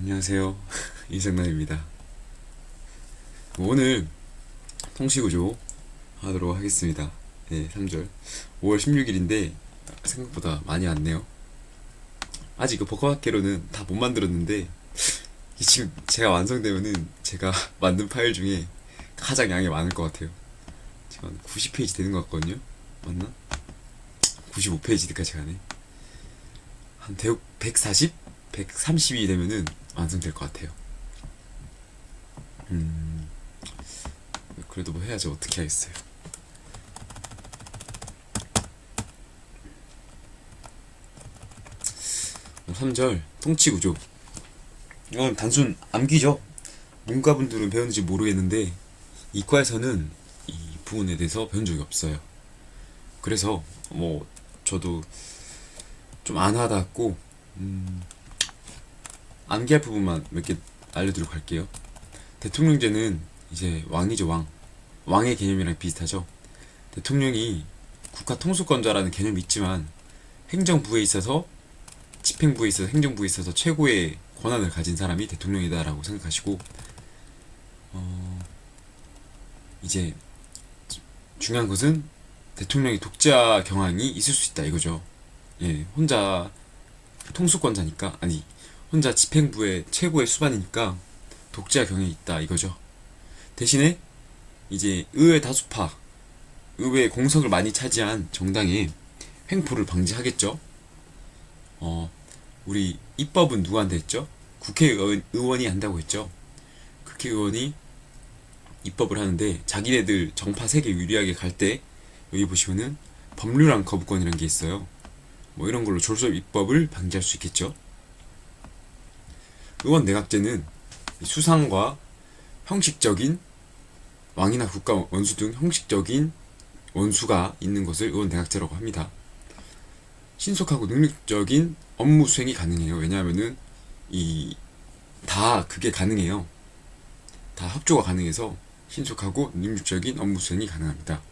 안녕하세요. 이정남입니다. 오늘 통시구조 하도록 하겠습니다. 네, 3절. 5월 16일인데 생각보다 많이 왔네요. 아직 그 버커학개로는 다 못 만들었는데 지금 제가 완성되면은 제가 만든 파일 중에 가장 양이 많을 것 같아요. 지금 한 90페이지 되는 것 같거든요. 맞나? 95페이지까지 가네. 한 140? 130이 되면은 완성될 것 같아요. 그래도 뭐 해야지, 어떻게 하겠어요. 3절 통치구조. 이건 단순 암기죠. 문과분들은 배웠는지 모르겠는데 이과에서는 이 부분에 대해서 배운 적이 없어요. 그래서 뭐 저도 좀 안 와닿았고 암기할 부분만 몇 개 알려드리고 갈게요. 대통령제는 이제 왕이죠. 왕의 개념이랑 비슷하죠. 대통령이 국가 통수권자라는 개념이 있지만 행정부에 있어서, 집행부에 있어서, 행정부에 있어서 최고의 권한을 가진 사람이 대통령이다라고 생각하시고, 이제 중요한 것은 대통령이 독자 경향이 있을 수 있다 이거죠. 예, 혼자 통수권자니까, 아니 혼자 집행부의 최고의 수반이니까 독자 경향이 있다 이거죠. 대신에 이제 의회 다수파, 의회 공석을 많이 차지한 정당의 횡포를 방지하겠죠. 우리 입법은 누구한테 했죠? 국회의원이 한다고 했죠. 국회의원이 입법을 하는데 자기네들 정파 세계 유리하게 갈 때 여기 보시면은 법률안 거부권이라는 게 있어요. 뭐 이런 걸로 졸속 입법을 방지할 수 있겠죠. 의원 내각제는 수상과 형식적인, 왕이나 국가 원수 등 형식적인 원수가 있는 것을 의원 내각제라고 합니다. 신속하고 능력적인 업무 수행이 가능해요. 왜냐하면은 다 그게 가능해요. 다 협조가 가능해서 신속하고 능력적인 업무 수행이 가능합니다.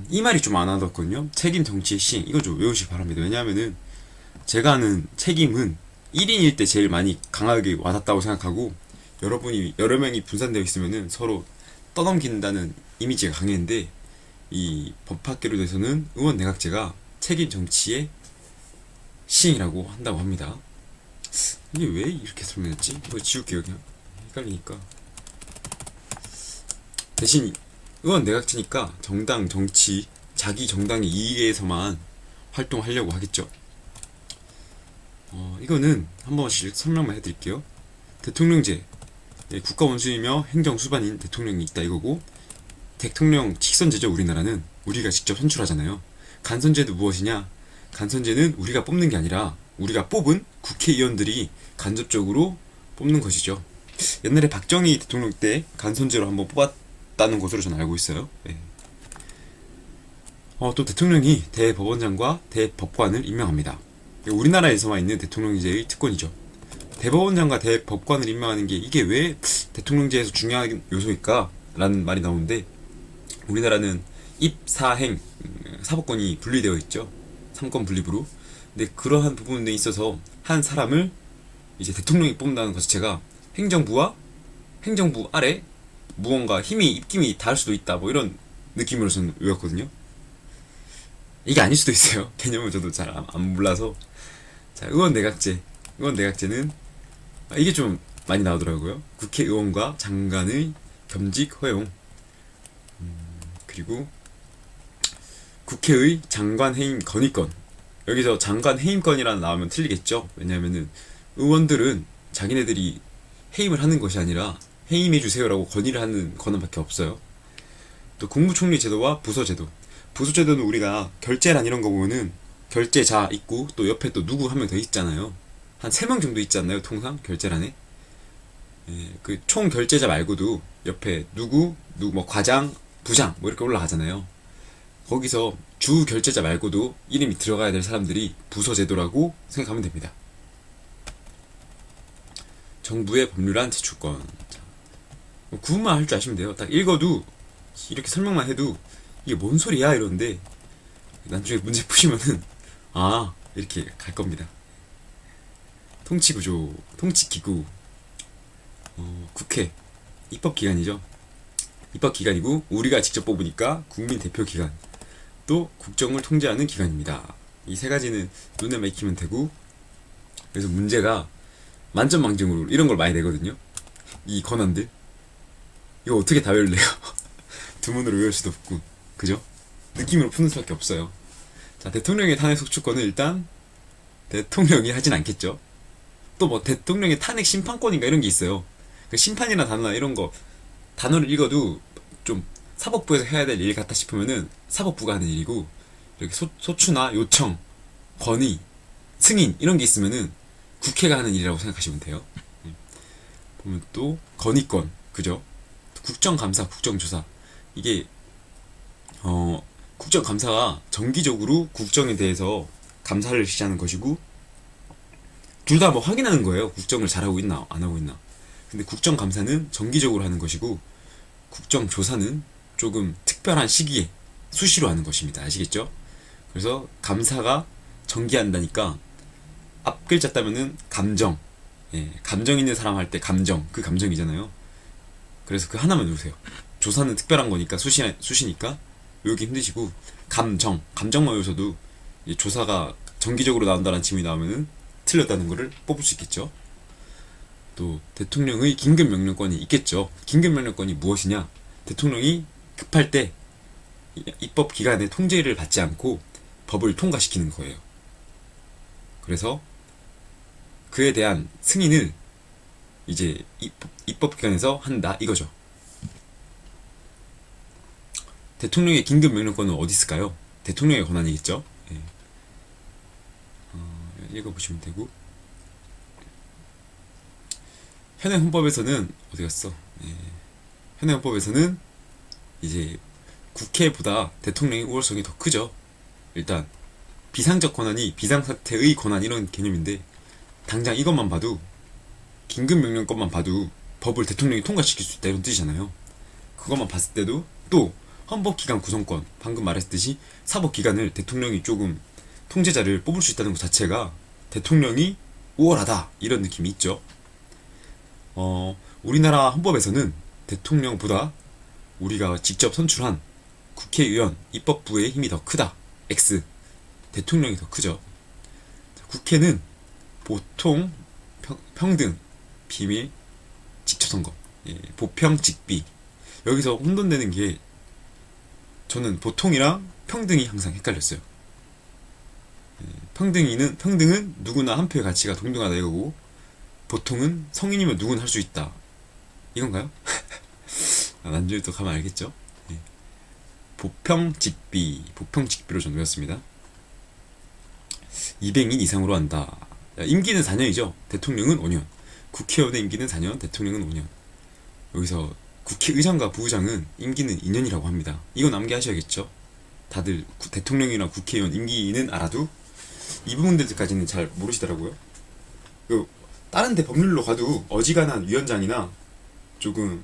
이 말이 좀 안 와닿거든요. 책임 정치의 시행, 이거 좀 외우시기 바랍니다. 왜냐하면은 제가 아는 책임은 1인일 때 제일 많이 강하게 와닿다고 생각하고, 여러 명이 분산되어 있으면은 서로 떠넘긴다는 이미지가 강했는데, 이 법학계로 돼서는 의원 내각제가 책임 정치의 시행이라고 한다고 합니다. 이게 왜 이렇게 설명했지? 이거 지울게요. 그냥 헷갈리니까. 대신 의원 내각제니까 정당 정치, 자기 정당의 이익에서만 활동하려고 하겠죠. 이거는 한 번씩 설명만 해드릴게요. 대통령제, 국가 원수이며 행정 수반인 대통령이 있다 이거고, 대통령 직선제죠. 우리나라는 우리가 직접 선출하잖아요. 간선제도 무엇이냐? 간선제는 우리가 뽑는 게 아니라 우리가 뽑은 국회의원들이 간접적으로 뽑는 것이죠. 옛날에 박정희 대통령 때 간선제로 한번 뽑았다는 것으로 저는 알고 있어요. 네. 또 대통령이 대법원장과 대법관을 임명합니다. 우리나라에서만 있는 대통령제의 특권이죠. 대법원장과 대법관을 임명하는 게 이게 왜 대통령제에서 중요한 요소일까? 라는 말이 나오는데, 우리나라는 입사행 사법권이 분리되어 있죠. 3권 분립으로. 근데 그러한 부분에 있어서 한 사람을 이제 대통령이 뽑는다는 것 자체가 행정부 아래 무언가 입김이 닿을 수도 있다, 뭐 이런 느낌으로 저는 외웠거든요. 이게 아닐 수도 있어요. 개념을 저도 잘 안 몰라서. 자, 의원 내각제는 이게 좀 많이 나오더라고요. 국회의원과 장관의 겸직 허용, 그리고 국회의 장관 해임 건의권. 여기서 장관 해임권이라는 나오면 틀리겠죠. 왜냐하면은 의원들은 자기네들이 해임을 하는 것이 아니라 해임해주세요라고 건의를 하는 권한밖에 없어요. 또 국무총리 제도와 부서제도. 부서제도는 우리가 결재란 이런 거 보면은 결재자 있고 또 옆에 또 누구 한 명 더 있잖아요. 한 3명 정도 있지 않나요? 통상 결재란에. 그 총 결재자 말고도 옆에 누구 뭐 과장, 부장 뭐 이렇게 올라가잖아요. 거기서 주 결재자 말고도 이름이 들어가야 될 사람들이 부서제도라고 생각하면 됩니다. 정부의 법률안 제출권. 구분만 할 줄 아시면 돼요. 딱 읽어도, 이렇게 설명만 해도 이게 뭔 소리야 이러는데 나중에 문제 푸시면은 이렇게 갈 겁니다. 통치구조, 통치기구, 국회, 입법기관이죠. 입법기관이고 우리가 직접 뽑으니까 국민대표기관, 또 국정을 통제하는 기관입니다. 이 세 가지는 눈에 익히면 되고, 그래서 문제가 만점망정으로 이런 걸 많이 내거든요. 이 권한들 이거 어떻게 다 외울래요? 두 문으로 외울 수도 없고, 그죠? 느낌으로 푸는 수밖에 없어요. 자, 대통령의 탄핵 속출권은 일단 대통령이 하진 않겠죠. 또 뭐 대통령의 탄핵 심판권인가 이런 게 있어요. 그 심판이나 단어나 이런 거 단어를 읽어도 좀 사법부에서 해야 될 일 같다 싶으면은 사법부가 하는 일이고, 이렇게 소추나 요청, 건의, 승인 이런 게 있으면은 국회가 하는 일이라고 생각하시면 돼요. 보면 또 건의권, 그죠? 국정감사, 국정조사, 이게 국정감사가 정기적으로 국정에 대해서 감사를 실시하는 것이고, 둘 다 뭐 확인하는 거예요. 국정을 잘하고 있나 안 하고 있나. 근데 국정감사는 정기적으로 하는 것이고, 국정조사는 조금 특별한 시기에 수시로 하는 것입니다. 아시겠죠? 그래서 감사가 정기한다니까 앞 글자 따면은 감정, 감정 있는 사람 할 때 감정, 그 감정이잖아요. 그래서 그 하나만 누르세요. 조사는 특별한 거니까 수시니까 외우기 힘드시고, 감정만 외우셔도 조사가 정기적으로 나온다는 질문이 나오면은 틀렸다는 거를 뽑을 수 있겠죠. 또 대통령의 긴급명령권이 있겠죠. 긴급명령권이 무엇이냐? 대통령이 급할 때 입법기관의 통제를 받지 않고 법을 통과시키는 거예요. 그래서 그에 대한 승인을 이제 입법기관에서 한다 이거죠. 대통령의 긴급명령권은 어디 있을까요? 대통령의 권한이겠죠. 읽어보시면 되고, 현행 헌법에서는 어디 갔어? 현행 헌법에서는 이제 국회보다 대통령의 우월성이 더 크죠. 일단 비상적 권한이 비상사태의 권한 이런 개념인데, 당장 이것만 봐도, 긴급명령권만 봐도 법을 대통령이 통과시킬 수 있다 이런 뜻이잖아요. 그것만 봤을 때도, 또 헌법기관 구성권, 방금 말했듯이 사법기관을 대통령이 조금 통제자를 뽑을 수 있다는 것 자체가 대통령이 우월하다 이런 느낌이 있죠. 우리나라 헌법에서는 대통령보다 우리가 직접 선출한 국회의원, 입법부의 힘이 더 크다. X. 대통령이 더 크죠. 국회는 보통, 평등, 비밀, 직접선거, 보평, 직비. 여기서 혼돈되는 게, 저는 보통이랑 평등이 항상 헷갈렸어요. 평등은 누구나 한 표의 가치가 동등하다 이거고, 보통은 성인이면 누구나 할 수 있다 이건가요? 나중에 또 가면 알겠죠. 보평직비로 전 외웠습니다. 200인 이상으로 한다. 임기는 4년이죠. 대통령은 5년, 국회의원의 임기는 4년, 대통령은 5년. 여기서 국회의장과 부의장은 임기는 2년이라고 합니다. 이건 암기하셔야겠죠. 다들 대통령이나 국회의원 임기는 알아도 이 부분들까지는 잘 모르시더라고요. 다른 데 법률로 가도 어지간한 위원장이나 조금,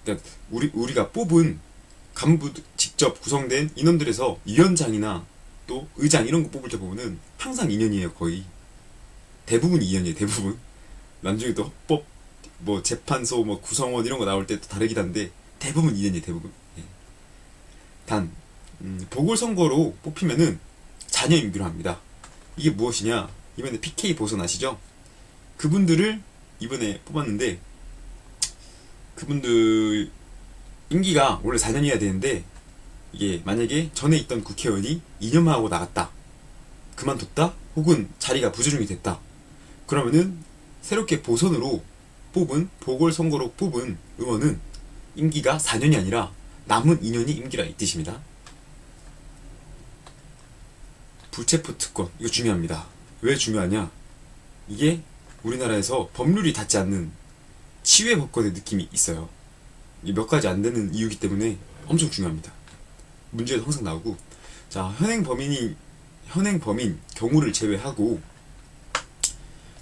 그러니까 우리가 뽑은 간부 직접 구성된 인원들에서 위원장이나 또 의장 이런 거 뽑을 때 보면은 항상 2년이에요. 거의 대부분 2년이에요. 대부분. 나중에 또 헌법 뭐 재판소 뭐 구성원 이런 거 나올 때 또 다르긴 한데 대부분 2년이에요. 대부분. 단 보궐선거로 뽑히면은 자녀 임기로 합니다. 이게 무엇이냐? 이번에 PK 보선 아시죠? 그분들을 이번에 뽑았는데, 그분들 임기가 원래 4년이어야 되는데, 이게 만약에 전에 있던 국회의원이 2년만 하고 나갔다, 그만뒀다, 혹은 자리가 부주중이 됐다, 그러면은 새롭게 보선으로 뽑은, 보궐선거로 뽑은 의원은 임기가 4년이 아니라 남은 2년이 임기라 이 뜻입니다. 불체포 특권, 이거 중요합니다. 왜 중요하냐? 이게 우리나라에서 법률이 닿지 않는 치외 법권의 느낌이 있어요. 이 몇 가지 안 되는 이유이기 때문에 엄청 중요합니다. 문제도 항상 나오고, 자, 현행 범인 경우를 제외하고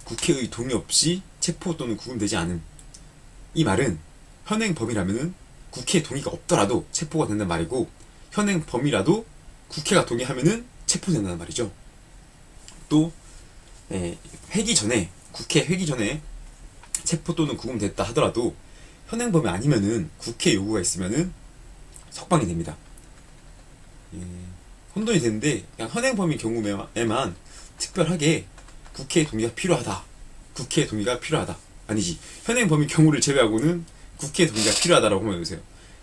국회의 동의 없이 체포 또는 구금되지 않은, 이 말은 현행 범이라면은 국회 동의가 없더라도 체포가 된다는 말이고, 현행 범이라도 국회가 동의하면은 체포된다는 말이죠. 또 회기 전에 국회 회기 전에 체포 또는 구금됐다 하더라도 현행범이 아니면은 국회 요구가 있으면은 석방이 됩니다. 예, 혼돈이 되는데 그냥 현행범인 경우에만 특별하게 국회의 동의가 필요하다. 국회의 동의가 필요하다. 아니지. 현행범인 경우를 제외하고는 국회의 동의가 필요하다라고 해주세요.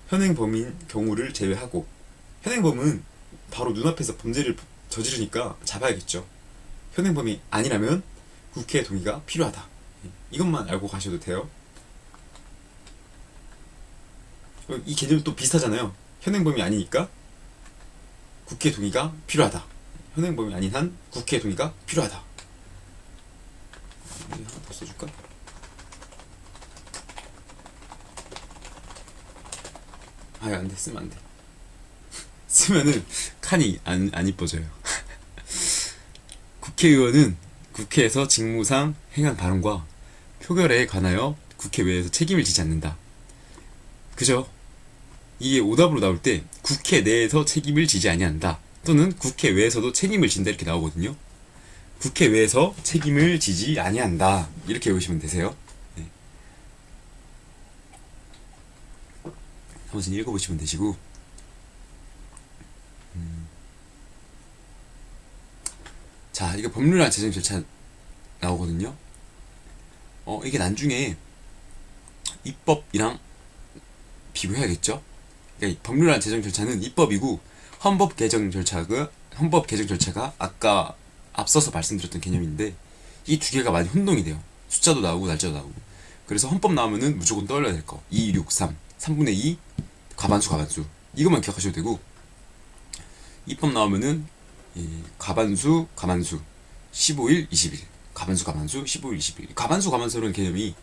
현행범인 경우를 제외하고 현행범은 바로 눈앞에서 범죄를 저지르니까 잡아야겠죠. 현행범이 아니라면 국회의 동의가 필요하다. 이것만 알고 가셔도 돼요. 이 개념은 또 비슷하잖아요. 현행범이 아니니까 국회 동의가 필요하다. 현행범이 아닌 한 국회 동의가 필요하다. 하나 더 써줄까? 아유, 안 돼. 쓰면 안 돼. 쓰면은 칸이 안 이뻐져요. 국회의원은 국회에서 직무상 행한 발언과 표결에 관하여 국회외에서 책임을 지지 않는다. 그죠? 이게 오답으로 나올 때 국회 내에서 책임을 지지 아니한다 또는 국회 외에서도 책임을 진다 이렇게 나오거든요. 국회 외에서 책임을 지지 아니한다 이렇게 외우시면 되세요. 네. 한번 읽어보시면 되시고 자, 이게 법률안 제정 절차 나오거든요. 이게 나중에 입법이랑 비교해야겠죠. 그러니까 법률안 제정 절차는 입법이고 헌법 개정 절차가 아까 앞서서 말씀드렸던 개념인데 이 두 개가 많이 혼동이 돼요. 숫자도 나오고 날짜도 나오고. 그래서 헌법 나오면은 무조건 떠올려야 될 거. 2, 6, 3, 3분의 2 과반수 이것만 기억하셔도 되고 입법 나오면은 과반수 15일 20일 과반수 15일 20일 과반수라는 개념이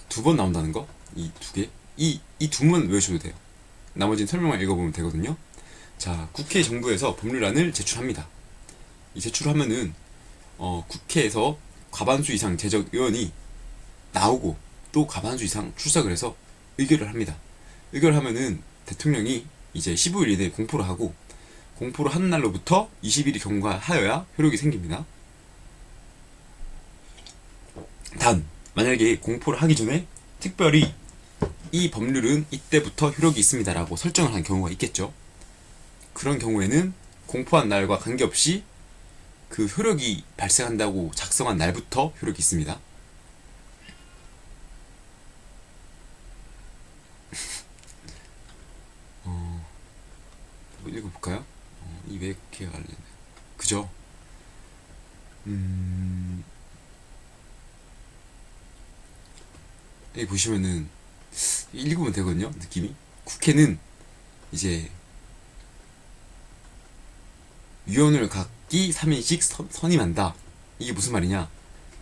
두 번 나온다는 거. 이 두 개. 이 두문 외우셔도 돼요. 나머지는 설명만 읽어보면 되거든요. 자, 국회 정부에서 법률안을 제출합니다. 이 제출하면은 국회에서 과반수 이상 제적 의원이 나오고 또 과반수 이상 출석을 해서 의결을 합니다. 의결을 하면은 대통령이 이제 15일 이내에 공포를 하고 공포를 하는 날로부터 20일이 경과하여야 효력이 생깁니다. 단 만약에 공포를 하기 전에 특별히 이 법률은 이때부터 효력이 있습니다 라고 설정을 한 경우가 있겠죠. 그런 경우에는 공포한 날과 관계없이 그 효력이 발생한다고 작성한 날부터 효력이 있습니다. 읽어볼까요? 이 왜 국회가 갈래? 그죠? 여기 보시면은 읽으면 되거든요. 느낌이. 국회는 이제 위원을 각기 3인씩 선임한다. 이게 무슨 말이냐?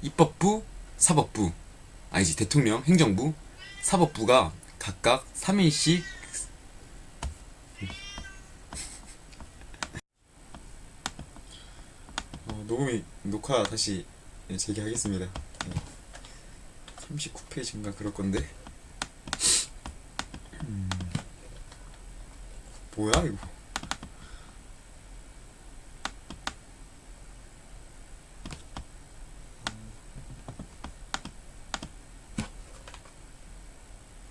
입법부, 사법부, 아니지 대통령, 행정부, 사법부가 각각 3인씩 녹화 다시 재개하겠습니다. 39페이지인가 그럴 건데. 뭐야 이거?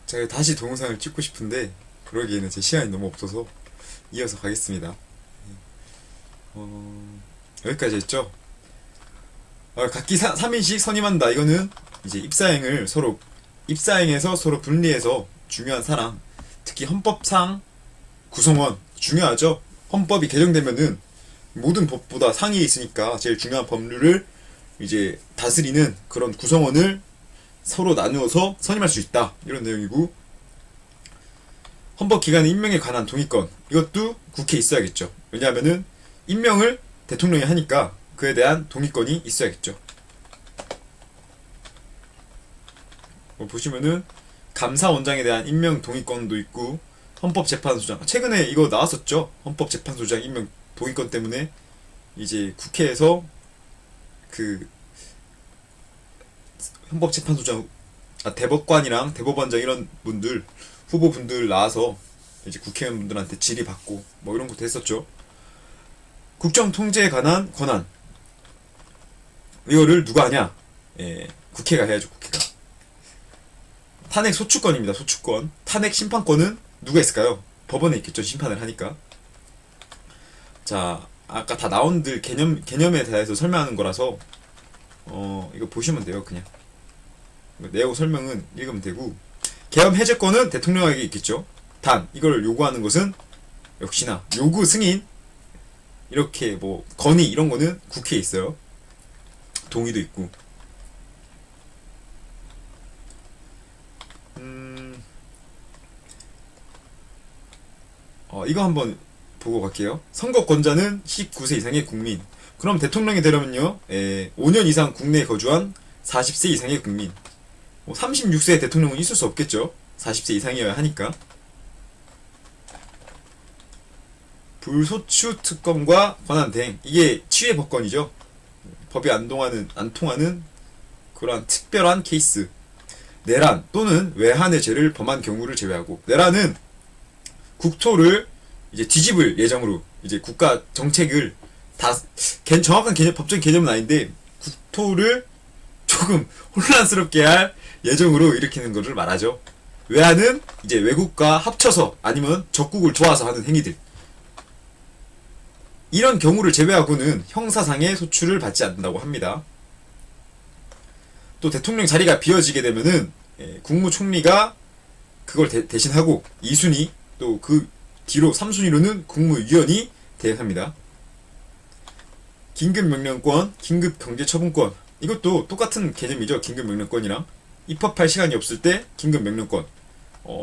제가 다시 동영상을 찍고 싶은데 그러기에는 제 시간이 너무 없어서 이어서 가겠습니다. 여기까지 했죠? 각기 3인씩 선임한다. 이거는 이제 입사행에서 서로 분리해서 중요한 사람, 특히 헌법상 구성원 중요하죠. 헌법이 개정되면은 모든 법보다 상위에 있으니까 제일 중요한 법률을 이제 다스리는 그런 구성원을 서로 나누어서 선임할 수 있다. 이런 내용이고, 헌법기관의 임명에 관한 동의권, 이것도 국회에 있어야겠죠. 왜냐하면은 임명을 대통령이 하니까 그에 대한 동의권이 있어야겠죠. 보시면은 감사원장에 대한 임명 동의권도 있고, 헌법재판소장, 최근에 이거 나왔었죠. 헌법재판소장 임명 동의권 때문에 이제 국회에서 그 헌법재판소장, 대법관이랑 대법원장 이런 분들, 후보분들 나와서 이제 국회의원분들한테 질의받고 뭐 이런 것도 했었죠. 국정통제에 관한 권한, 이거를 누가 하냐? 예, 국회가 해야죠, 국회가. 탄핵 소추권입니다, 소추권. 탄핵 심판권은 누가 있을까요? 법원에 있겠죠, 심판을 하니까. 자, 아까 다 나온들 개념에 대해서 설명하는 거라서, 이거 보시면 돼요, 그냥. 내용 설명은 읽으면 되고, 계엄 해제권은 대통령에게 있겠죠. 단, 이걸 요구하는 것은 역시나 요구 승인, 이렇게 뭐 건의 이런 거는 국회에 있어요. 동의도 있고. 이거 한번 보고 갈게요. 선거권자는 19세 이상의 국민. 그럼 대통령이 되려면요, 5년 이상 국내에 거주한 40세 이상의 국민. 36세 대통령은 있을 수 없겠죠. 40세 이상이어야 하니까. 불소추 특검과 권한 대행. 이게 치외 법권이죠. 법이 안 통하는 그러한 특별한 케이스. 내란 또는 외환의 죄를 범한 경우를 제외하고. 내란은 국토를 이제 뒤집을 예정으로 이제 국가 정책을 다 정확한 법적인 개념은 아닌데 국토를 조금 혼란스럽게 할 예정으로 일으키는 것을 말하죠. 외환은 이제 외국과 합쳐서 아니면 적국을 도와서 하는 행위들. 이런 경우를 제외하고는 형사상의 소추를 받지 않는다고 합니다. 또 대통령 자리가 비어지게 되면은 국무총리가 그걸 대신하고 2순위 또 그 뒤로 3순위로는 국무위원이 대행합니다. 긴급명령권, 긴급경제처분권. 이것도 똑같은 개념이죠. 긴급명령권이랑. 입법할 시간이 없을 때 긴급명령권,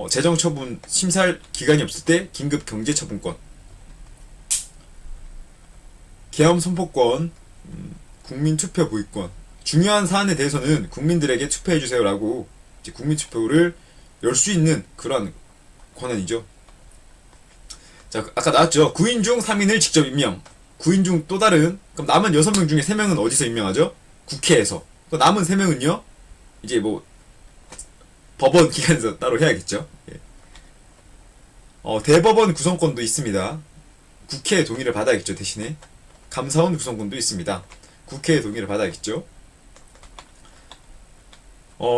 재정처분 심사할 기간이 없을 때 긴급경제처분권, 계엄선포권, 국민투표 보이권. 중요한 사안에 대해서는 국민들에게 투표해주세요라고 이제 국민투표를 열 수 있는 그러한 권한이죠. 자, 아까 나왔죠. 9인 중 3인을 직접 임명. 9인 중 또 다른, 그럼 남은 6명 중에 3명은 어디서 임명하죠? 국회에서. 그럼 남은 3명은요, 이제 뭐, 법원 기관에서 따로 해야겠죠. 예. 대법원 구성권도 있습니다. 국회의 동의를 받아야겠죠, 대신에. 감사원 구성권도 있습니다. 국회의 동의를 받아야겠죠.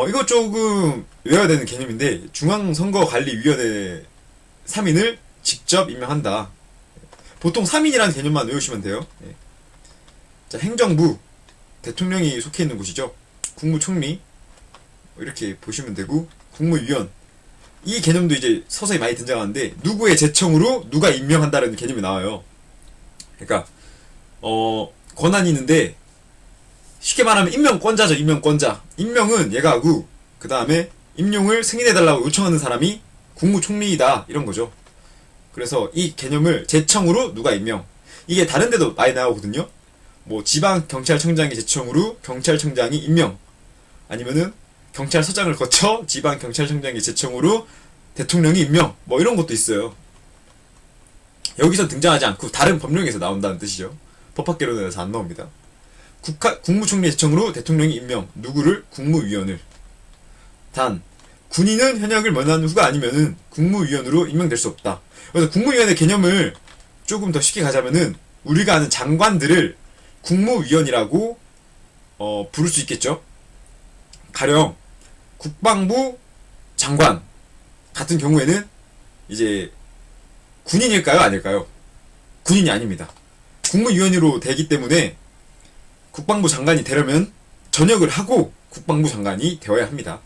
이거 조금 외워야 되는 개념인데, 중앙선거관리위원회 3인을 직접 임명한다. 보통 3인이라는 개념만 외우시면 돼요. 예. 자, 행정부, 대통령이 속해 있는 곳이죠. 국무총리, 이렇게 보시면 되고, 국무위원. 이 개념도 이제 서서히 많이 등장하는데, 누구의 제청으로 누가 임명한다는 개념이 나와요. 그러니까, 권한이 있는데, 쉽게 말하면 임명권자죠, 임명권자. 임명은 얘가 하고, 그 다음에 임용을 승인해달라고 요청하는 사람이 국무총리이다. 이런 거죠. 그래서 이 개념을 제청으로 누가 임명. 이게 다른 데도 많이 나오거든요. 뭐 지방경찰청장의 제청으로 경찰청장이 임명. 아니면은 경찰서장을 거쳐 지방경찰청장의 제청으로 대통령이 임명. 뭐 이런 것도 있어요. 여기서 등장하지 않고 다른 법령에서 나온다는 뜻이죠. 법학개론에서 안 나옵니다. 국무총리 제청으로 대통령이 임명. 누구를? 국무위원을. 단 군인은 현역을 면한 후가 아니면은 국무위원으로 임명될 수 없다. 그래서 국무위원의 개념을 조금 더 쉽게 가자면은 우리가 아는 장관들을 국무위원이라고 부를 수 있겠죠. 가령 국방부 장관 같은 경우에는 이제 군인일까요? 아닐까요? 군인이 아닙니다. 국무위원으로 되기 때문에 국방부 장관이 되려면 전역을 하고 국방부 장관이 되어야 합니다.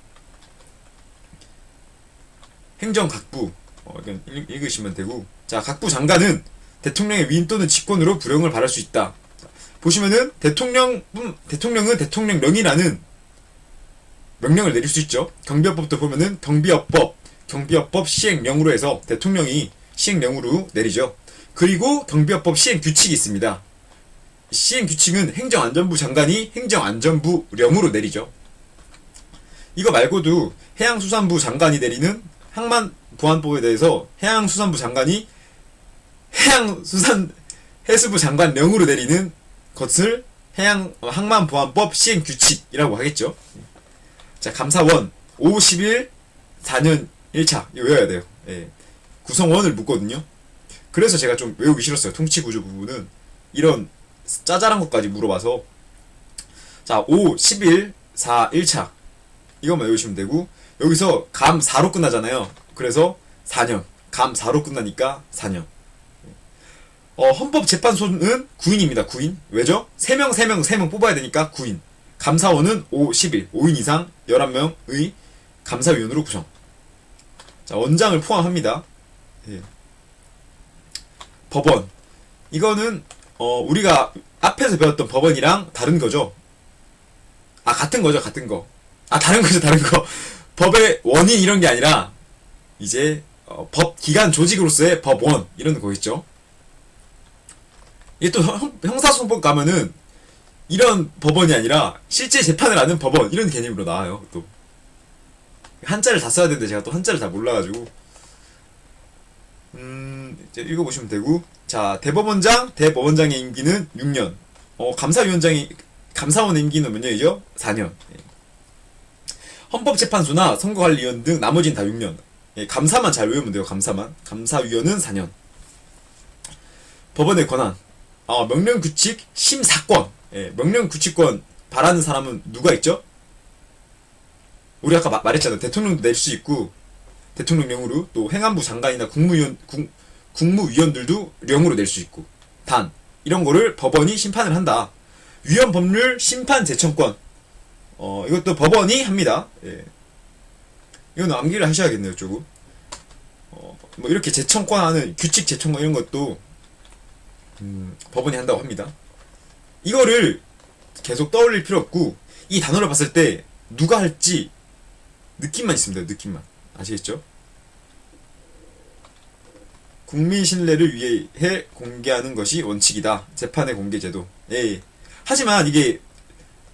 행정각부, 이건 읽으시면 되고. 자, 각부 장관은 대통령의 위임 또는 직권으로 부령을 받을 수 있다. 보시면은 대통령은 대통령령이라는 명령을 내릴 수 있죠. 경비업법도 보면은 경비업법 시행령으로 해서 대통령이 시행령으로 내리죠. 그리고 경비업법 시행규칙이 있습니다. 시행규칙은 행정안전부 장관이 행정안전부령으로 내리죠. 이거 말고도 해양수산부 장관이 내리는 항만보안법에 대해서 해양수산부 장관이 해수부 장관령으로 내리는 것을 항만보안법 시행규칙이라고 하겠죠. 자, 감사원 50일 4년 1차 이거 외워야 돼요. 예. 구성원을 묻거든요. 그래서 제가 좀 외우기 싫었어요. 통치구조 부분은 이런 짜잘한 것까지 물어봐서. 자, 5, 11, 4, 1차. 이것만 외우시면 되고, 여기서 감 4로 끝나잖아요. 그래서 4년. 감 4로 끝나니까 4년. 헌법재판소는 9인입니다. 9인. 왜죠? 3명 뽑아야 되니까 9인. 감사원은 5, 11. 5인 이상 11명의 감사위원으로 구성. 자, 원장을 포함합니다. 예. 법원. 이거는, 우리가 앞에서 배웠던 법원이랑 다른 거죠. 아, 같은 거죠, 같은 거. 아, 다른 거죠, 다른 거. 법의 원인 이런 게 아니라, 이제, 법 기관 조직으로서의 법원. 이런 거겠죠. 이게 또 형사소송법 가면은, 이런 법원이 아니라, 실제 재판을 하는 법원. 이런 개념으로 나와요, 또. 한자를 다 써야 되는데, 제가 또 한자를 다 몰라가지고. 이제 읽어보시면 되고. 자, 대법원장의 임기는 6년. 감사원의 임기는 몇 년이죠? 4년. 예. 헌법재판소나 선거관리위원 등 나머지는 다 6년. 예, 감사만 잘 외우면 돼요, 감사만. 감사위원은 4년. 법원의 권한. 명령규칙, 심사권. 예, 명령규칙권 바라는 사람은 누가 있죠? 우리 아까 말했잖아요. 대통령도 낼 수 있고, 대통령령으로, 또 행안부 장관이나 국무위원들도 령으로 낼 수 있고. 단, 이런 거를 법원이 심판을 한다. 위헌 법률 심판 제청권. 이것도 법원이 합니다. 예. 이건 암기를 하셔야겠네요, 조금. 뭐 이렇게 제청권 하는 규칙 제청권 이런 것도 법원이 한다고 합니다. 이거를 계속 떠올릴 필요 없고, 이 단어를 봤을 때 누가 할지 느낌만 있으면 돼요, 느낌만. 아시겠죠? 국민 신뢰를 위해 공개하는 것이 원칙이다. 재판의 공개제도. 예. 하지만 이게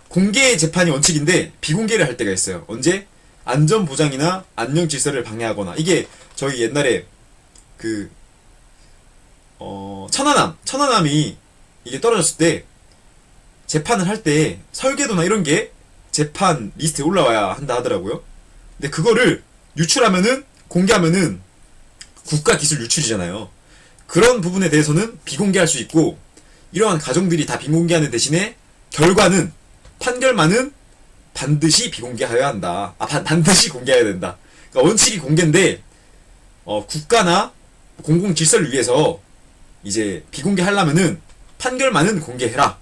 공개 재판이 원칙인데 비공개를 할 때가 있어요. 언제? 안전보장이나 안녕질서를 방해하거나. 이게 저희 옛날에 천안함이 이게 떨어졌을 때 재판을 할 때 설계도나 이런 게 재판 리스트에 올라와야 한다 하더라고요. 근데 그거를 유출하면은, 공개하면은 국가기술 유출이잖아요. 그런 부분에 대해서는 비공개할 수 있고, 이러한 가정들이 다 비공개하는 대신에 결과는, 판결만은 반드시 비공개하여야 한다. 반드시 공개해야 된다. 그러니까 원칙이 공개인데, 국가나 공공질서를 위해서 이제 비공개하려면은 판결만은 공개해라.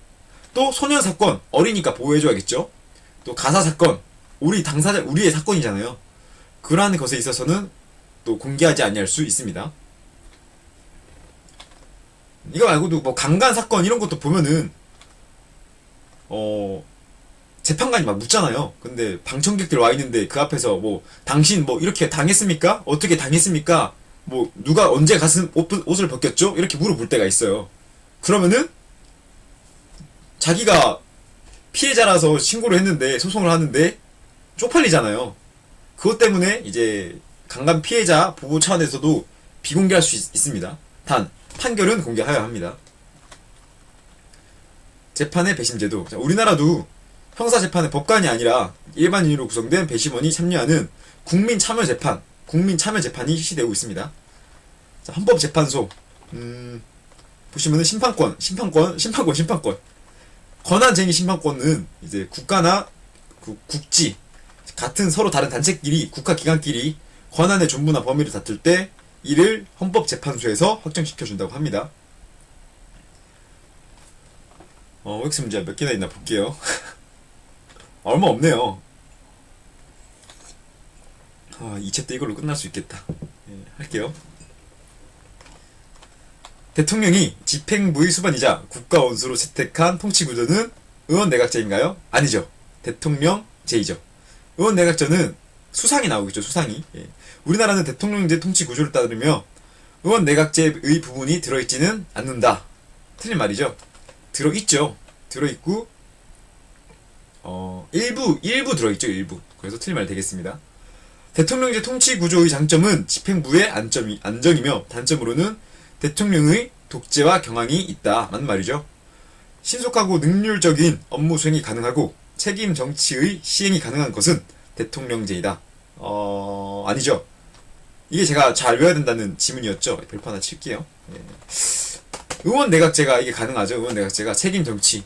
또 소년사건, 어리니까 보호해줘야겠죠. 또 가사사건, 우리의 사건이잖아요. 그러한 것에 있어서는 또 공개하지 아니할 수 있습니다. 이거 말고도 뭐 강간 사건 이런 것도 보면은 재판관이 막 묻잖아요. 근데 방청객들 와 있는데 그 앞에서 뭐 당신 뭐 이렇게 당했습니까? 어떻게 당했습니까? 뭐 누가 언제 옷을 벗겼죠? 이렇게 물어볼 때가 있어요. 그러면은 자기가 피해자라서 신고를 했는데, 소송을 하는데 쪽팔리잖아요. 그것 때문에 이제 강간 피해자 보호 차원에서도 비공개할 수 있습니다. 단 판결은 공개하여야 합니다. 재판의 배심제도. 자, 우리나라도 형사재판의 법관이 아니라 일반인으로 구성된 배심원이 참여하는 국민참여재판이 실시되고 있습니다. 자, 헌법재판소. 보시면은 심판권. 권한쟁의 심판권은 이제 국가나 국지, 같은 서로 다른 단체끼리, 국가기관끼리 권한의 존부나 범위를 다툴 때 이를 헌법재판소에서 확정시켜준다고 합니다. OX 문제가 몇 개나 있나 볼게요. 얼마 없네요. 이 챕터 이걸로 끝날 수 있겠다. 예, 할게요. 대통령이 집행부의 수반이자 국가원수로 채택한 통치구조는 의원내각제인가요? 아니죠. 대통령제이죠. 의원내각제는 수상이 나오겠죠. 수상이. 예. 우리나라는 대통령제 통치구조를 따르며 의원내각제의 부분이 들어있지는 않는다. 틀린 말이죠. 들어있죠. 들어있고 일부 들어있죠. 일부. 그래서 틀린 말 되겠습니다. 대통령제 통치구조의 장점은 집행부의 안정이며 단점으로는 대통령의 독재와 경황이 있다. 맞는 말이죠. 신속하고 능률적인 업무 수행이 가능하고 책임 정치의 시행이 가능한 것은 대통령제이다. 아니죠. 이게 제가 잘 외워야 된다는 지문이었죠. 별표 하나 칠게요. 예. 의원 내각제가 이게 가능하죠. 의원 내각제가 책임 정치.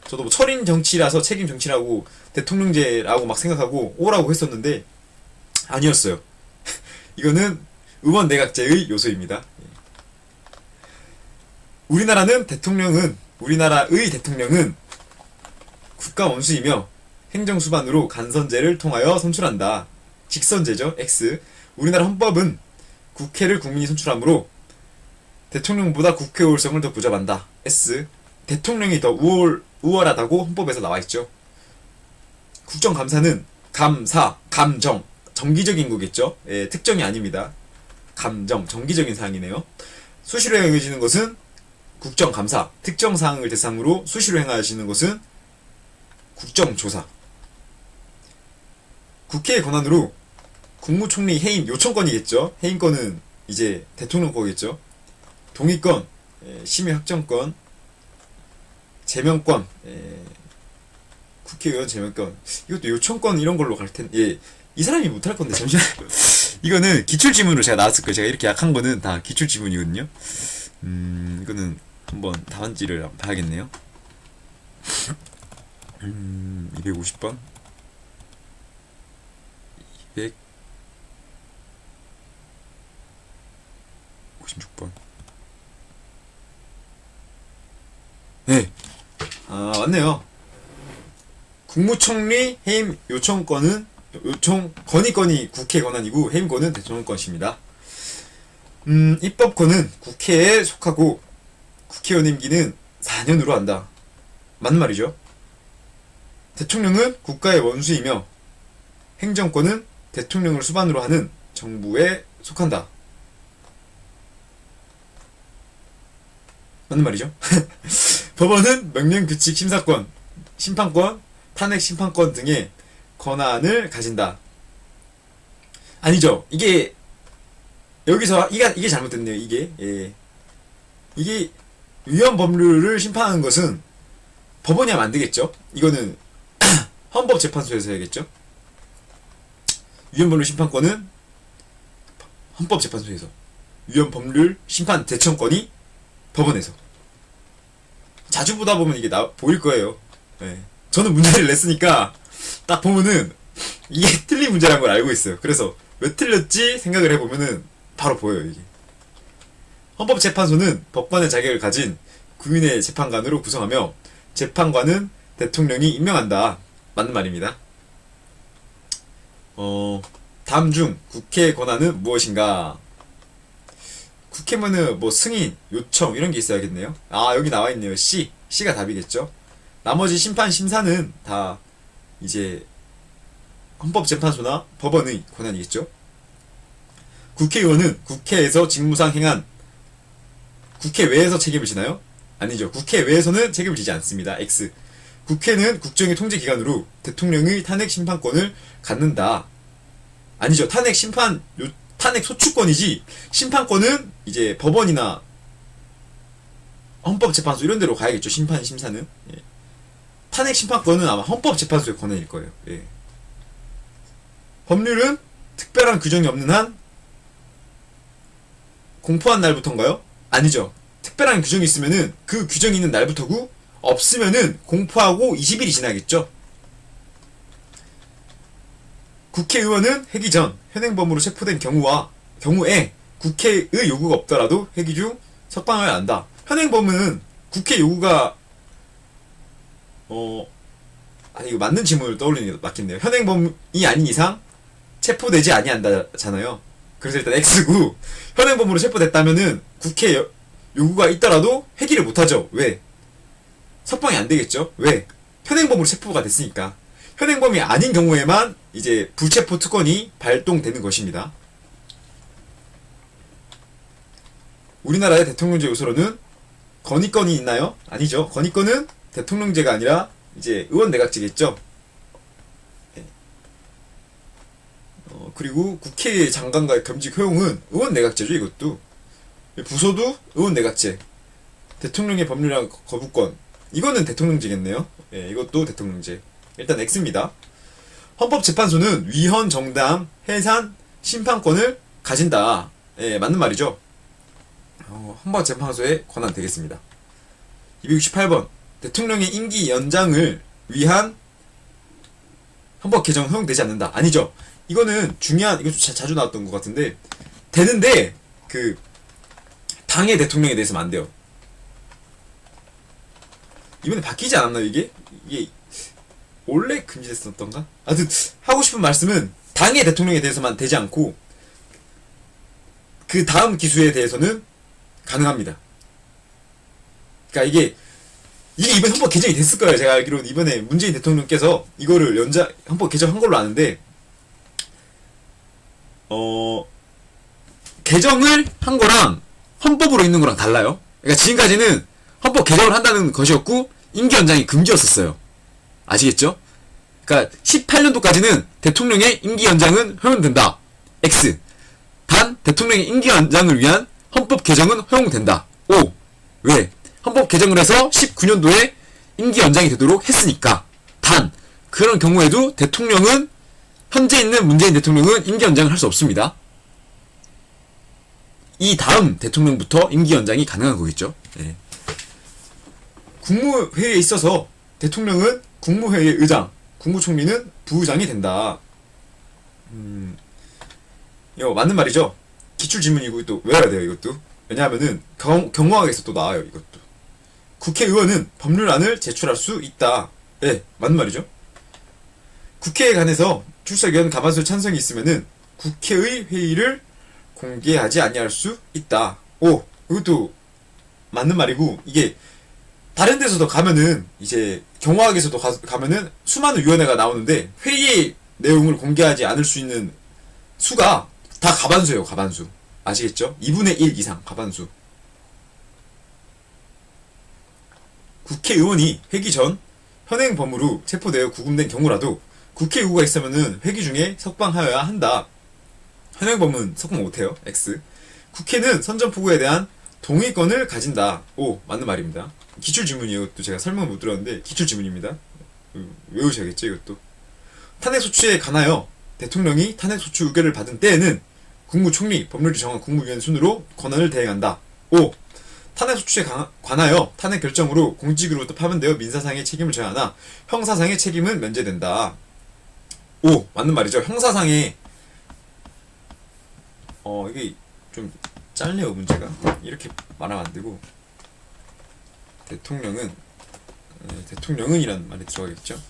저도 뭐 철인 정치라서 책임 정치라고 대통령제라고 막 생각하고 오라고 했었는데 아니었어요. 이거는 의원 내각제의 요소입니다. 우리나라의 대통령은 국가 원수이며 행정수반으로 간선제를 통하여 선출한다. 직선제죠. X. 우리나라 헌법은 국회를 국민이 선출하므로 대통령보다 국회 우월성을 더 부접한다. S. 대통령이 더 우월하다고 헌법에서 나와있죠. 국정감사는 감정, 정기적인 거겠죠. 예, 특정이 아닙니다. 정기적인 사항이네요. 수시로 행해지는 것은 국정감사, 특정 사항을 대상으로 수시로 행하시는 것은 국정조사. 국회의 권한으로 국무총리 해임 요청권이겠죠. 해임권은 이제 대통령 거겠죠. 동의권, 심의 확정권, 제명권, 국회의원 제명권. 이것도 요청권 이런 걸로 갈 텐데, 예, 이 사람이 못할 건데 잠시만. 이거는 기출지문으로 제가 나왔을 거예요. 제가 이렇게 약한 거는 다 기출지문이거든요. 이거는 한번 답안지를 한번 봐야겠네요. 250번, 256번. 네. 아, 맞네요. 국무총리 해임 건의권이 국회 권한이고 해임권은 대통령 것입니다. 입법권은 국회에 속하고 국회의원 임기는 4년으로 한다. 맞는 말이죠. 대통령은 국가의 원수이며 행정권은 대통령을 수반으로 하는 정부에 속한다. 맞는 말이죠. 법원은 명령, 규칙, 심사권, 심판권, 탄핵 심판권 등의 권한을 가진다. 아니죠. 이게 여기서 이게 잘못됐네요. 이게 위헌 법률을 심판하는 것은 법원이 하면 안 되겠죠. 이거는 헌법재판소에서 해야겠죠. 위헌 법률 심판권은 헌법재판소에서, 위헌 법률 심판 대청권이 법원에서. 자주 보다 보면 이게 보일 거예요. 네. 저는 문제를 냈으니까 딱 보면은 이게 틀린 문제라는 걸 알고 있어요. 그래서 왜 틀렸지 생각을 해보면은 바로 보여요. 이게 헌법재판소는 법관의 자격을 가진 국민의 재판관으로 구성하며 재판관은 대통령이 임명한다. 맞는 말입니다. 다음 중 국회의 권한은 무엇인가? 국회면은 뭐 승인, 요청 이런 게 있어야겠네요. 아, 여기 나와 있네요. C가 답이겠죠. 나머지 심판 심사는 다 이제 헌법재판소나 법원의 권한이겠죠. 국회의원은 국회에서 직무상 행한, 국회 외에서 책임을 지나요? 아니죠. 국회 외에서는 책임을 지지 않습니다. X. 국회는 국정의 통제기관으로 대통령의 탄핵 심판권을 갖는다. 아니죠. 탄핵 소추권이지 심판권은 이제 법원이나 헌법재판소 이런 데로 가야겠죠. 심사는. 예. 탄핵 심판권은 아마 헌법재판소의 권한일 거예요. 예. 법률은 특별한 규정이 없는 한 공포한 날부터인가요? 아니죠. 특별한 규정이 있으면은 그 규정이 있는 날부터고, 없으면은 공포하고 20일이 지나겠죠. 국회의원은 회기 전 현행범으로 체포된 경우에 국회의 요구가 없더라도 회기 중 석방을 한다. 현행범은 국회 요구가 이거 맞는 질문을 떠올리는 게 맞겠네요. 현행범이 아닌 이상 체포되지 아니한다잖아요. 그래서 일단 X고, 현행범으로 체포됐다면은 국회 요구가 있더라도 회기를 못하죠. 왜? 석방이 안 되겠죠. 왜? 현행범으로 체포가 됐으니까. 현행범이 아닌 경우에만 이제 불체포 특권이 발동되는 것입니다. 우리나라의 대통령제 요소로는 건의권이 있나요? 아니죠. 건의권은 대통령제가 아니라 이제 의원 내각제겠죠. 네. 그리고 국회 장관과의 겸직 효용은 의원 내각제죠. 이것도 부서도 의원 내각제. 대통령의 법률이랑 거부권, 이거는 대통령제겠네요. 예, 이것도 대통령제. 일단 X입니다. 헌법재판소는 위헌, 정당, 해산, 심판권을 가진다. 예, 맞는 말이죠. 헌법재판소의 권한 되겠습니다. 268번. 대통령의 임기 연장을 위한 헌법 개정 허용되지 않는다. 아니죠. 이거는 중요한, 이거 자주 나왔던 것 같은데, 되는데 그 당의 대통령에 대해서는 안 돼요. 이번에 바뀌지 않았나요? 이게 원래 금지됐었던가? 하여튼 하고 싶은 말씀은 당의 대통령에 대해서만 되지 않고 그 다음 기수에 대해서는 가능합니다. 그러니까 이게 이번 헌법 개정이 됐을 거예요. 제가 알기로는 이번에 문재인 대통령께서 이거를 헌법 개정한 걸로 아는데, 개정을 한 거랑 헌법으로 있는 거랑 달라요. 그러니까 지금까지는 헌법 개정을 한다는 것이었고 임기 연장이 금지였었어요. 아시겠죠? 그러니까 18년도까지는 대통령의 임기 연장은 허용된다. X. 단 대통령의 임기 연장을 위한 헌법 개정은 허용된다. O. 왜? 헌법 개정을 해서 19년도에 임기 연장이 되도록 했으니까. 단 그런 경우에도 대통령은, 현재 있는 문재인 대통령은 임기 연장을 할 수 없습니다. 이 다음 대통령부터 임기 연장이 가능한 거겠죠. 네. 국무회의에 있어서 대통령은 국무회의 의장, 국무총리는 부의장이 된다. 이거 맞는 말이죠. 기출지문이고 또 외워야 돼요, 이것도. 왜냐하면은 경호학에서 또 나와요, 이것도. 국회의원은 법률안을 제출할 수 있다. 네, 맞는 말이죠. 국회에 관해서 출석위원 과반수 찬성이 있으면은 국회의 회의를 공개하지 아니할 수 있다. 오, 이것도 맞는 말이고, 이게 다른 데서도 가면은, 이제 경호학에서도 가면은 수많은 위원회가 나오는데 회의의 내용을 공개하지 않을 수 있는 수가 다 과반수예요. 과반수. 아시겠죠? 2분의 1 이상 과반수. 국회의원이 회기 전 현행범으로 체포되어 구금된 경우라도 국회의구가 있으면은 회기 중에 석방하여야 한다. 현행범은 석방 못해요. X. 국회는 선전포고에 대한 동의권을 가진다. 오, 맞는 말입니다. 기출지문이에요. 이것도 제가 설명을 못 들었는데 기출지문입니다. 외우셔야겠죠, 이것도. 탄핵소추에 관하여 대통령이 탄핵소추 의결을 받은 때에는 국무총리, 법률이 정한 국무위원 순으로 권한을 대행한다. 오, 탄핵소추에 관하여 탄핵 결정으로 공직으로부터 파면되어 민사상의 책임을 져야 하나 형사상의 책임은 면제된다. 오, 맞는 말이죠. 형사상의 이게 좀 짧네요, 문제가. 이렇게 말하면 안 되고, 대통령은 이란 말이 들어가겠죠.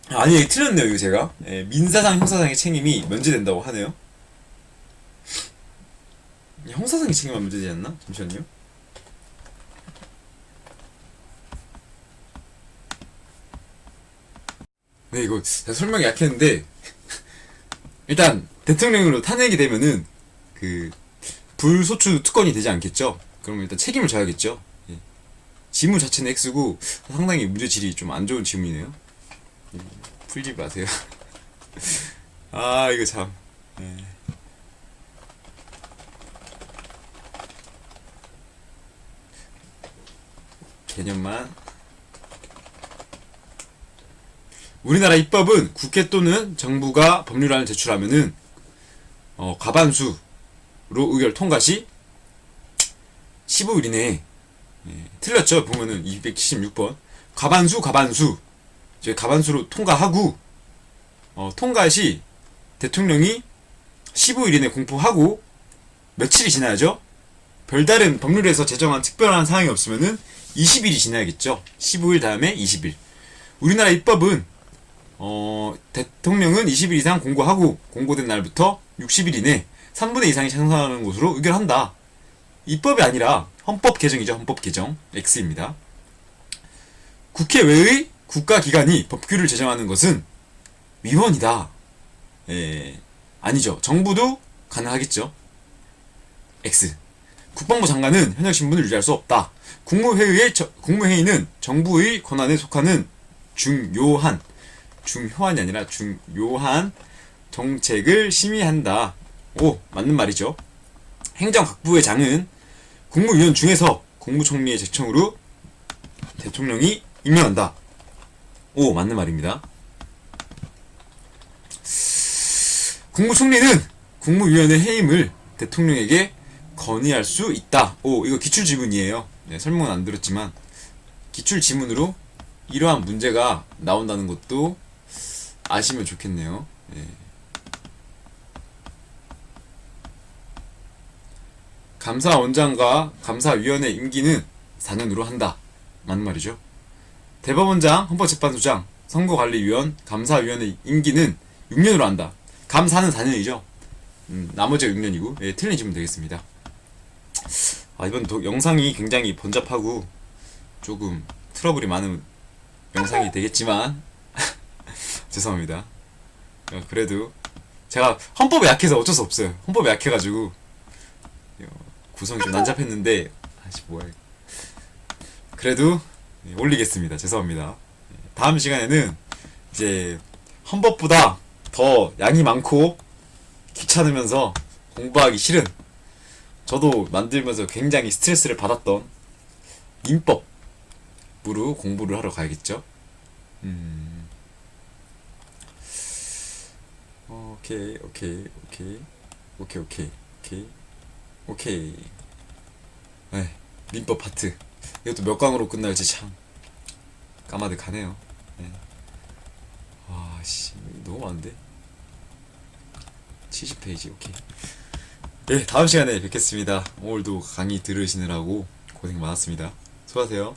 아니, 틀렸네요, 이거 제가. 예, 민사상, 형사상의 책임이 면제된다고 하네요. 형사상의 책임만 면제되지 않나? 잠시만요. 네, 이거 제가 설명이 약했는데 일단 대통령으로 탄핵이 되면은 그 불소추 특권이 되지 않겠죠? 그러면 일단 책임을 져야겠죠? 예. 지문 자체는 X고 상당히 문제질이 좀 안 좋은 지문이네요. 예. 풀지 마세요. 아, 이거 참. 예. 개념만. 우리나라 입법은 국회 또는 정부가 법률안을 제출하면은 과반수로 의결 통과 시 15일 이내에, 틀렸죠? 보면은 276번 과반수 이제 과반수로 통과하고, 통과 시 대통령이 15일 이내 공포하고 며칠이 지나야죠? 별다른 법률에서 제정한 특별한 사항이 없으면은 20일이 지나야겠죠? 15일 다음에 20일. 우리나라 입법은 대통령은 20일 이상 공고하고 공고된 날부터 60일 이내 3분의 2 이상이 찬성하는 것으로 의결한다. 입법이 아니라 헌법 개정이죠. 헌법 개정. X입니다. 국회 외의 국가기관이 법규를 제정하는 것은 위헌이다. 아니죠. 정부도 가능하겠죠. X. 국방부 장관은 현역 신분을 유지할 수 없다. 국무회의는 정부의 권한에 속하는 중요한이 아니라 중요한 정책을 심의한다. 오, 맞는 말이죠. 행정각부의 장은 국무위원 중에서 국무총리의 제청으로 대통령이 임명한다. 오, 맞는 말입니다. 국무총리는 국무위원회 해임을 대통령에게 건의할 수 있다. 오, 이거 기출지문이에요. 네, 설명은 안 들었지만 기출지문으로 이러한 문제가 나온다는 것도 아시면 좋겠네요. 네. 감사원장과 감사위원회 임기는 4년으로 한다. 맞는 말이죠. 대법원장, 헌법재판소장, 선거관리위원, 감사위원회 임기는 6년으로 한다. 감사는 4년이죠. 나머지가 6년이고, 예, 틀린 질문 되겠습니다. 이번 영상이 굉장히 번잡하고 조금 트러블이 많은 영상이 되겠지만 죄송합니다. 그래도 제가 헌법에 약해서 어쩔 수 없어요. 헌법에 약해가지고 구성이 좀 난잡했는데 뭐야. 그래도 올리겠습니다. 죄송합니다. 다음 시간에는 이제 헌법보다 더 양이 많고 귀찮으면서 공부하기 싫은, 저도 만들면서 굉장히 스트레스를 받았던 민법으로 공부를 하러 가야겠죠. 오케이. 네, 민법 파트. 이것도 몇 강으로 끝날지 참 까마득하네요. 네. 너무 많은데? 70페이지, 오케이. 네, 다음 시간에 뵙겠습니다. 오늘도 강의 들으시느라고 고생 많았습니다. 수고하세요.